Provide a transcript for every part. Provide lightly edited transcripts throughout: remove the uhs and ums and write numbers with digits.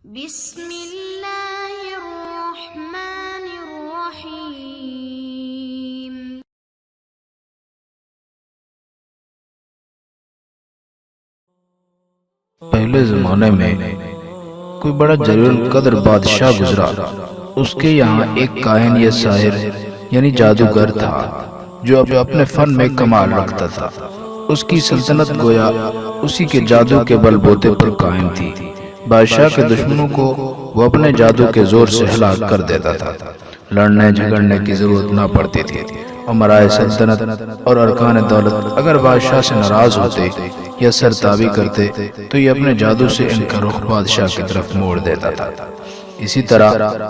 بسم اللہ الرحمن الرحیم۔ پہلے زمانے میں کوئی بڑا جلیل القدر بادشاہ گزرا۔ اس کے یہاں ایک کاہن یا ساحر یعنی جادوگر تھا جو اپنے فن میں کمال رکھتا تھا۔ اس کی سلطنت گویا اسی کے جادو کے بل بوتے پر قائم تھی۔ بادشاہ کے دشمنوں کو وہ اپنے جادو کے زور سے ہلاک کر دیتا تھا۔ لڑنے جھگڑنے کی ضرورت نہ پڑتی تھی۔ امرائے سلطنت اور ارکان دولت اگر بادشاہ سے ناراض ہوتے یا سرتابی کرتے تو یہ اپنے جادو سے ان کا رخ بادشاہ کی طرف موڑ دیتا تھا۔ اسی طرح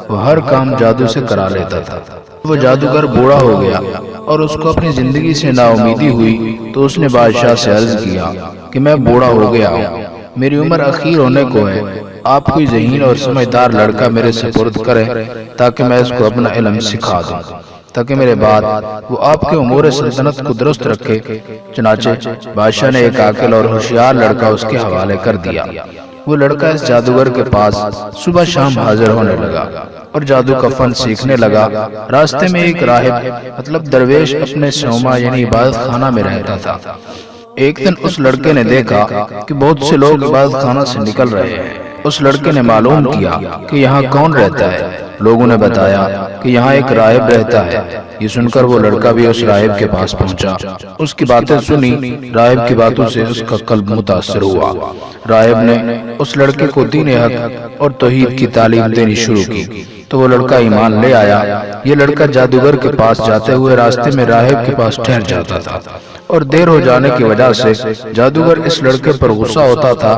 وہ ہر کام جادو سے کرا لیتا تھا۔ وہ جادوگر بوڑھا ہو گیا اور اس کو اپنی زندگی سے نا امیدی ہوئی تو اس نے بادشاہ سے عرض کیا کہ میں بوڑھا ہو گیا ہوں، میری عمر اخیر ہونے کو ہے، آپ کوئی ذہین اور سمجھدار لڑکا میرے سپرد کریں تاکہ میں اس کو اپنا علم سکھا دوں، تاکہ میرے بعد وہ آپ کے امور سلطنت کو درست رکھے۔ چنانچہ بادشاہ نے ایک عاقل اور ہوشیار لڑکا اس کے حوالے کر دیا۔ وہ لڑکا اس جادوگر کے پاس صبح شام حاضر ہونے لگا اور جادو کا فن سیکھنے لگا۔ راستے میں ایک راہب مطلب درویش اپنے صومعہ یعنی عبادت خانہ میں رہتا تھا۔ ایک دن اس لڑکے نے دیکھا کہ بہت سے لوگ عبادت خانہ سے نکل رہے ہیں۔ اس لڑکے نے معلوم کیا کہ یہاں کون رہتا ہے۔ لوگوں نے بتایا کہ یہاں ایک راہب رہتا ہے۔ یہ سن کر وہ لڑکا بھی اس راہب کے پاس پہنچا۔ اس کی باتیں سنی۔ راہب کی باتوں سے اس کا قلب متاثر ہوا۔ راہب نے اس لڑکے کو دین حق اور توحید کی تعلیم دینی شروع کی تو وہ لڑکا ایمان لے آیا۔ یہ لڑکا جادوگر کے پاس جاتے ہوئے راستے میں راہب کے پاس ٹھہر جاتا تھا اور دیر ہو جانے کی وجہ سے جادوگر اس لڑکے پر غصہ ہوتا تھا،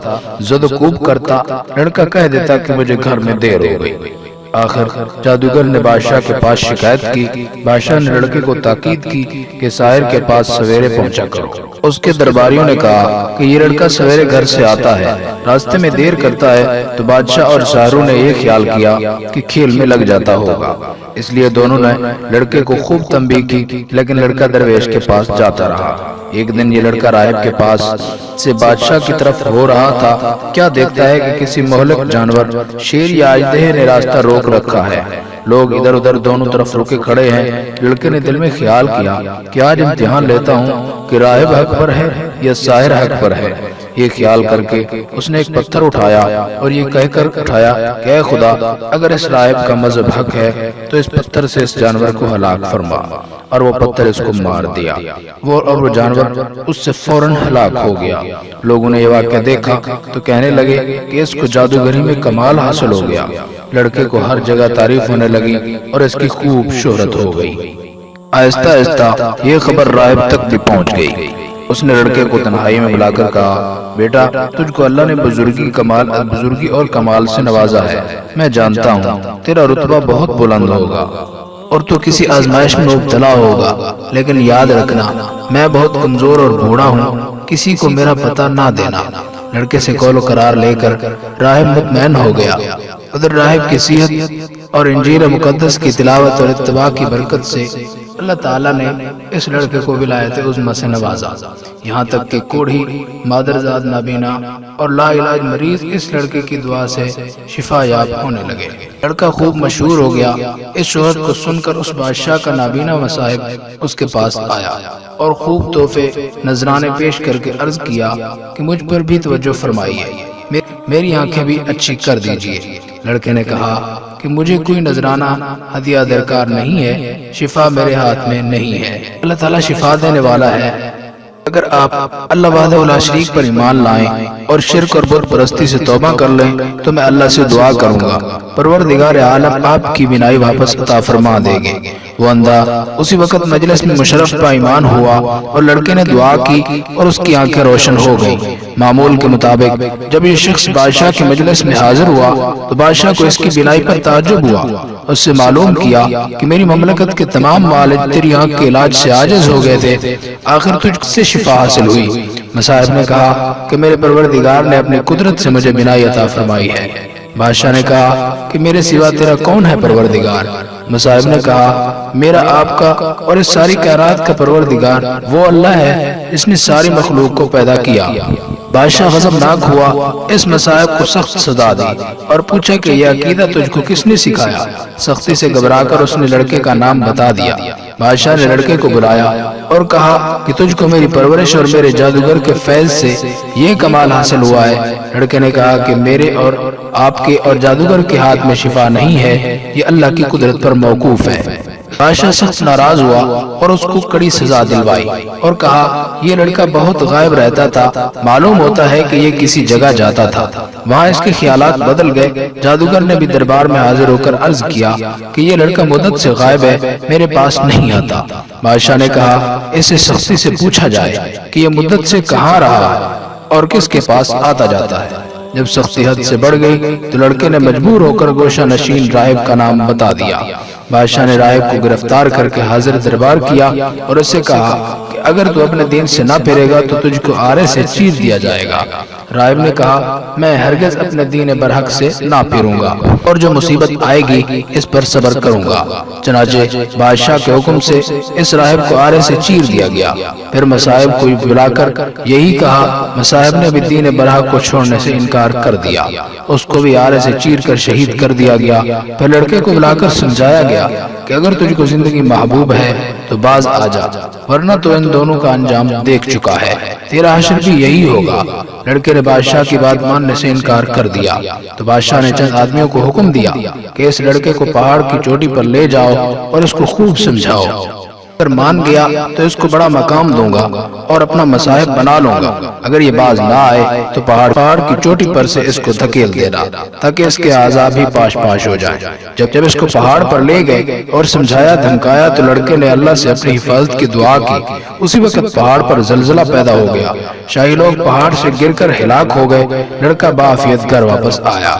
زد و کوب کرتا۔ لڑکا کہہ دیتا کہ مجھے گھر میں دیر ہو گئی۔ آخر جادوگر نے بادشاہ کے پاس شکایت کی۔ بادشاہ نے لڑکے کو تاکید کی کہ ساحر کے پاس سویرے پہنچا کرو۔ اس کے درباریوں نے کہا کہ یہ لڑکا سویرے گھر سے آتا ہے، راستے میں دیر کرتا ہے، تو بادشاہ اور ساحروں نے یہ خیال کیا کہ کھیل میں لگ جاتا ہوگا۔ اس لیے دونوں نے لڑکے کو خوب تنبیہ کی، لیکن لڑکا درویش کے پاس جاتا رہا۔ ایک دن یہ لڑکا راہب کے پاس سے بادشاہ کی طرف ہو رہا تھا، کیا دیکھتا ہے کہ کسی مہلک جانور شیر یا اژدہے نے راستہ روک رکھا ہے۔ لوگ ادھر ادھر دونوں طرف رکے کھڑے ہیں۔ لڑکے نے دل میں خیال کیا کہ آج امتحان لیتا ہوں کہ راہب حق پر ہے یا ساحر حق پر ہے۔ یہ خیال کر کے اس نے ایک پتھر اٹھایا اور یہ کہہ کر اٹھایا کہ اے خدا، اگر اس راہب کا مذہب حق ہے تو اس پتھر سے اس جانور کو ہلاک فرما، اور وہ پتھر اس کو مار دیا۔ وہ جانور اس سے فوراً ہلاک ہو گیا۔ لوگوں نے یہ واقعہ دیکھا تو کہنے لگے کہ اس کو جادوگری میں کمال حاصل ہو گیا۔ لڑکے کو ہر جگہ تعریف ہونے لگی اور اس کی خوب شہرت ہو گئی۔ آہستہ آہستہ یہ خبر راہب تک بھی پہنچ گئی۔ اس نے لڑکے کو تنہائی میں بلا کر کہا، بیٹا، تجھ کو اللہ نے بزرگی اور کمال سے نوازا ہے۔ میں جانتا ہوں تیرا رتبہ بہت بلند ہوگا اور تو کسی آزمائش میں مبتلا ہوگا، لیکن یاد رکھنا میں بہت کمزور اور بوڑھا ہوں، کسی کو میرا پتہ نہ دینا۔ لڑکے سے قول و قرار لے کر راہب مطمئن ہو گیا۔ ادھر راہب کی صحت اور انجیل مقدس کی تلاوت اور اتباع کی برکت سے اللہ تعالیٰ نے اس لڑکے کو ولایت عظمی سے نوازا، یہاں تک کہ کوڑھی، مادرزاد نابینا اور لا علاج مریض اس لڑکے کی دعا سے شفا یاب ہونے لگے۔ لڑکا خوب مشہور ہو گیا۔ اس شہرت کو سن کر اس بادشاہ کا نابینا مصاحب اس کے پاس آیا اور خوب تحفے نذرانے پیش کر کے عرض کیا کہ مجھ پر بھی توجہ فرمائیے، میری آنکھیں بھی اچھی کر دیجئے۔ لڑکے نے کہا کہ مجھے کوئی نذرانہ ہدیہ درکار نہیں ہے، شفا میرے ہاتھ میں نہیں ہے، اللہ تعالیٰ شفا دینے والا ہے۔ اگر آپ اللہ وحدہ لا شریک پر ایمان لائیں اور شرک اور بت پرستی سے توبہ کر لیں تو میں اللہ سے دعا کروں گا، پروردگار عالم آپ کی بینائی واپس عطا فرما دے گے۔ وہ اندھا اسی وقت مجلس میں مشرف پا ایمان ہوا اور لڑکے نے دعا کی اور اس کی آنکھیں روشن ہو گئیں۔ معمول کے مطابق جب یہ شخص بادشاہ کے مجلس میں حاضر ہوا تو بادشاہ کو اس کی بینائی پر تعجب ہوا۔ اس سے معلوم کیا کہ میری مملکت کے تمام والد تیری آنکھ کے علاج سے عاجز ہو گئے تھے، آخر تجھ سے شفا حاصل ہوئی۔ مصاحب نے کہا کہ میرے پروردگار نے اپنی قدرت سے مجھے بینائی عطا فرمائی ہے۔ بادشاہ نے کہا کہ میرے سوا تیرا کون ہے پروردگار؟ مصاحب نے کہا میرا آپ کا اور اس ساری کائنات کا پروردگار وہ اللہ ہے جس نے ساری مخلوق کو پیدا کیا۔ بادشاہ غضبناک ہوا، اس مصائب کو سخت سزا دی اور پوچھا کہ یہ عقیدہ تجھ کو کس نے سکھایا؟ سختی سے گھبرا کر اس نے لڑکے کا نام بتا دیا۔ بادشاہ نے لڑکے کو بلایا اور کہا کہ تجھ کو میری پرورش اور میرے جادوگر کے فیض سے یہ کمال حاصل ہوا ہے۔ لڑکے نے کہا کہ میرے اور آپ کے اور جادوگر کے ہاتھ میں شفا نہیں ہے، یہ اللہ کی قدرت پر موقوف ہے۔ بادشاہ سخت ناراض ہوا اور اس کو کڑی سزا دلوائی اور کہا یہ لڑکا بہت غائب رہتا تھا، معلوم ہوتا ہے کہ یہ کسی جگہ جاتا تھا، وہاں اس کے خیالات بدل گئے۔ جادوگر نے بھی دربار میں حاضر ہو کر عرض کیا کہ یہ لڑکا مدت سے غائب ہے، میرے پاس نہیں آتا۔ بادشاہ نے کہا اسے سختی سے پوچھا جائے کہ یہ مدت سے کہاں رہا ہے اور کس کے پاس آتا جاتا ہے۔ جب سختی حد سے بڑھ گئی تو لڑکے نے مجبور ہو کر گوشہ نشین راہب کا نام بتا دیا۔ بادشاہ نے راہب کو گرفتار کر کے حاضر دربار کیا اور اسے کہا کہ اگر تو اپنے دین سے نہ پھرے گا تو تجھ کو آرے سے چیر دیا جائے گا۔ راہب نے کہا میں ہرگز اپنے دین برحق سے نہ پھروں گا اور جو مصیبت آئے گی اس پر صبر کروں گا۔ چنانچہ بادشاہ کے حکم سے اس راہب کو آرے سے چیر دیا گیا۔ پھر مصاحب کو بلا کر یہی کہا۔ مصاحب نے بھی دین برحق کو چھوڑنے سے انکار کر دیا، اس کو بھی آرے سے چیر کر شہید کر دیا گیا۔ پھر لڑکے کو بلا کر سمجھایا گیا کہ اگر تجھ کو زندگی محبوب ہے تو باز آ جا، ورنہ تو ان دونوں کا انجام دیکھ چکا ہے، تیرا حشر بھی یہی ہوگا۔ لڑکے نے بادشاہ کی بات ماننے سے انکار کر دیا تو بادشاہ نے چند آدمیوں کو حکم دیا کہ اس لڑکے کو پہاڑ کی چوٹی پر لے جاؤ اور اس کو خوب سمجھاؤ، اگر مان گیا تو اس کو بڑا مقام دوں گا اور اپنا مصاحب بنا لوں گا، اگر یہ باز نہ آئے تو پہاڑ کی چوٹی پر سے اس کو دھکیل دینا تاکہ اس کے اعضاء بھی پاش پاش ہو جائیں۔ جب اس کو پہاڑ پر لے گئے اور سمجھایا دھمکایا تو لڑکے نے اللہ سے اپنی حفاظت کی دعا کی۔ اسی وقت پہاڑ پر زلزلہ پیدا ہو گیا، شاہی لوگ پہاڑ سے گر کر ہلاک ہو گئے۔ لڑکا بعافیت گھر واپس آیا۔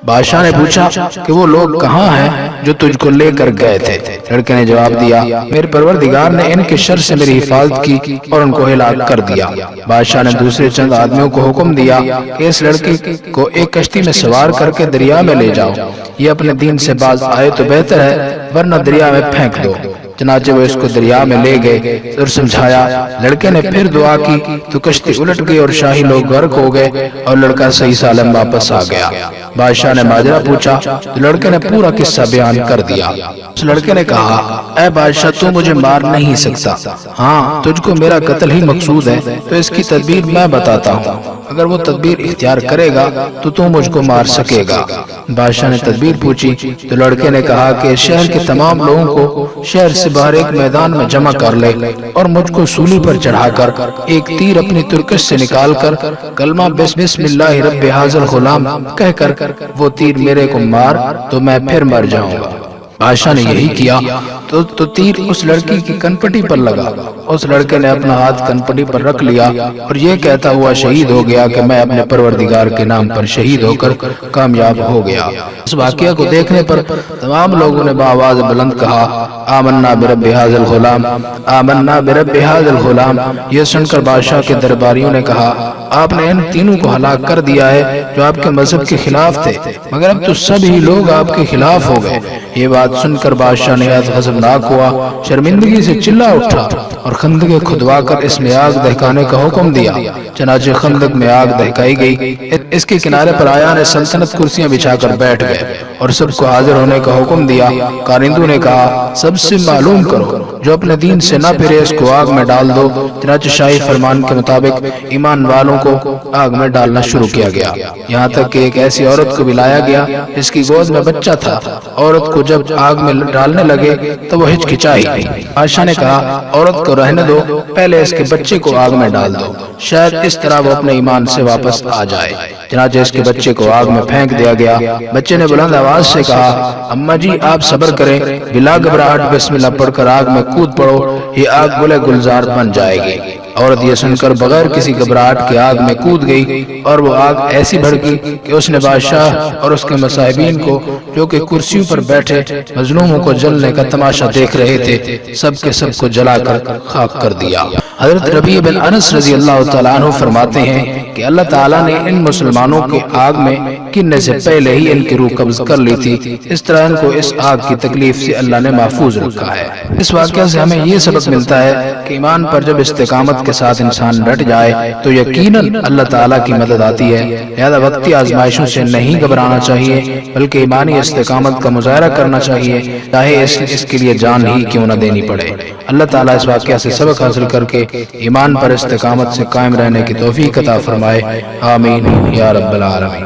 بادشاہ نے پوچھا کہ وہ لوگ کہاں ہیں جو تجھ کو لے کر گئے تھے؟ لڑکے نے جواب دیا میرے پروردگار نے ان کے شر سے میری حفاظت کی اور ان کو ہلاک کر دیا۔ بادشاہ نے دوسرے چند آدمیوں کو حکم دیا کہ اس لڑکے کو ایک کشتی میں سوار کر کے دریا میں لے جاؤ، یہ اپنے دین سے باز آئے تو بہتر ہے ورنہ دریا میں پھینک دو۔ چنانچہ وہ اس کو دریا میں لے گئے اور سمجھایا۔ لڑکے نے پھر دعا کی تو کشتی الٹ گئی اور شاہی لوگ غرق ہو گئے اور لڑکا صحیح سالم واپس آ گیا۔ بادشاہ نے ماجرا پوچھا تو لڑکے نے پورا قصہ بیان کر دیا۔ اس لڑکے نے کہا اے بادشاہ تو مجھے مار نہیں سکتا، ہاں تجھ کو میرا قتل ہی مقصود ہے تو اس کی تدبیر میں بتاتا ہوں، اگر وہ تدبیر اختیار کرے گا تو مجھ کو مار سکے گا۔ بادشاہ نے تدبیر پوچھی تو لڑکے نے کہا کہ شہر کے تمام لوگوں کو شہر سے باہر ایک میدان میں جمع کر لے اور مجھ کو سولی پر چڑھا کر ایک تیر اپنی ترکش سے نکال کر کلمہ بسم اللہ رب ھذا الغلام کہہ کر وہ تیر میرے کو مار تو میں پھر مر جاؤں گا۔ بادشاہ نے یہی کیا تو تیر اس لڑکی کی کنپٹی پر لگا۔ اس لڑکے نے اپنا ہاتھ کنپٹی پر رکھ لیا اور یہ کہتا ہوا شہید ہو گیا کہ میں اپنے پروردگار کے نام پر شہید ہو کر کامیاب ہو گیا۔ اس واقعہ کو دیکھنے پر تمام لوگوں نے بآواز بلند کہا آمنا برب ھذا الغلام، آمنا برب ھذا الغلام۔ یہ سن کر بادشاہ کے درباریوں نے کہا آپ نے ان تینوں کو ہلاک کر دیا ہے جو آپ کے مذہب کے خلاف تھے، مگر اب تو سب ہی لوگ آپ کے خلاف ہو گئے۔ یہ بات سن کر بادشاہ نہایت غضبناک ہوا، شرمندگی سے چلا اٹھا اور خندق کھدوا کر اس میں آگ دہکانے کا حکم دیا۔ چنانچہ خندق میں آگ دہکائی گئی، اس کے کنارے پر آیان سلطنت کرسیاں بچھا کر بیٹھ گئے اور سب کو حاضر ہونے کا حکم دیا۔ کارندوں نے کہا سب سے معلوم کرو، جو اپنے دین سے نہ پھرے اس کو آگ میں ڈال دو۔ چنانچہ شاہی فرمان کے مطابق ایمان والوں کو آگ میں ڈالنا شروع کیا گیا، یہاں تک کہ ایک ایسی عورت کو بھی لایا گیا جس کی گود میں بچہ تھا۔ عورت کو جب آگ میں ڈالنے لگے تو وہ ہچکچائی۔ بادشاہ نے کہا عورت کو رہنے دو، پہلے اس کے بچے کو آگ میں ڈال دو، شاید اس طرح وہ اپنے ایمان سے واپس آ جائے۔ چنانچہ اس کے بچے کو آگ میں پھینک دیا گیا۔ بچے نے بلند آواز سے کہا اماں جی آپ صبر کریں، بلا گھبراہٹ بسم اللہ پڑھ کر آگ میں کود پڑو، یہ آگ گلے گلزار بن جائے گی۔ عورت یہ سن کر بغیر کسی گھبراہٹ کے آگ میں کود گئی اور وہ آگ ایسی بھڑکی کہ اس نے بادشاہ اور اس کے مصاحبین کو جو کہ کرسیوں پر بیٹھے مظلوموں کو جلنے کا تماشا دیکھ رہے تھے سب کے سب کو جلا کر خاک کر دیا۔ حضرت ربیع بن انس رضی اللہ تعالیٰ عنہ فرماتے ہیں کہ اللہ تعالیٰ نے ان مسلمانوں کے آگ میں گرنے سے پہلے ہی ان کی روح قبض کر لی تھی، اس طرح ان کو اس آگ کی تکلیف سے اللہ نے محفوظ رکھا ہے۔ اس واقعہ سے ہمیں یہ سبق ملتا ہے کہ ایمان پر جب استقامت کے ساتھ انسان ڈٹ جائے تو یقیناً اللہ تعالیٰ کی مدد آتی ہے۔ لہذا وقتی آزمائشوں سے نہیں گھبرانا چاہیے بلکہ ایمانی استقامت کا مظاہرہ کرنا چاہیے، چاہے اس کے لیے جان ہی کیوں نہ دینی پڑے۔ اللہ تعالیٰ اس واقعہ سے سبق حاصل کر کے ایمان پر استقامت سے قائم رہنے کی توفیق عطا فرمائے، آمین یا رب العالمین۔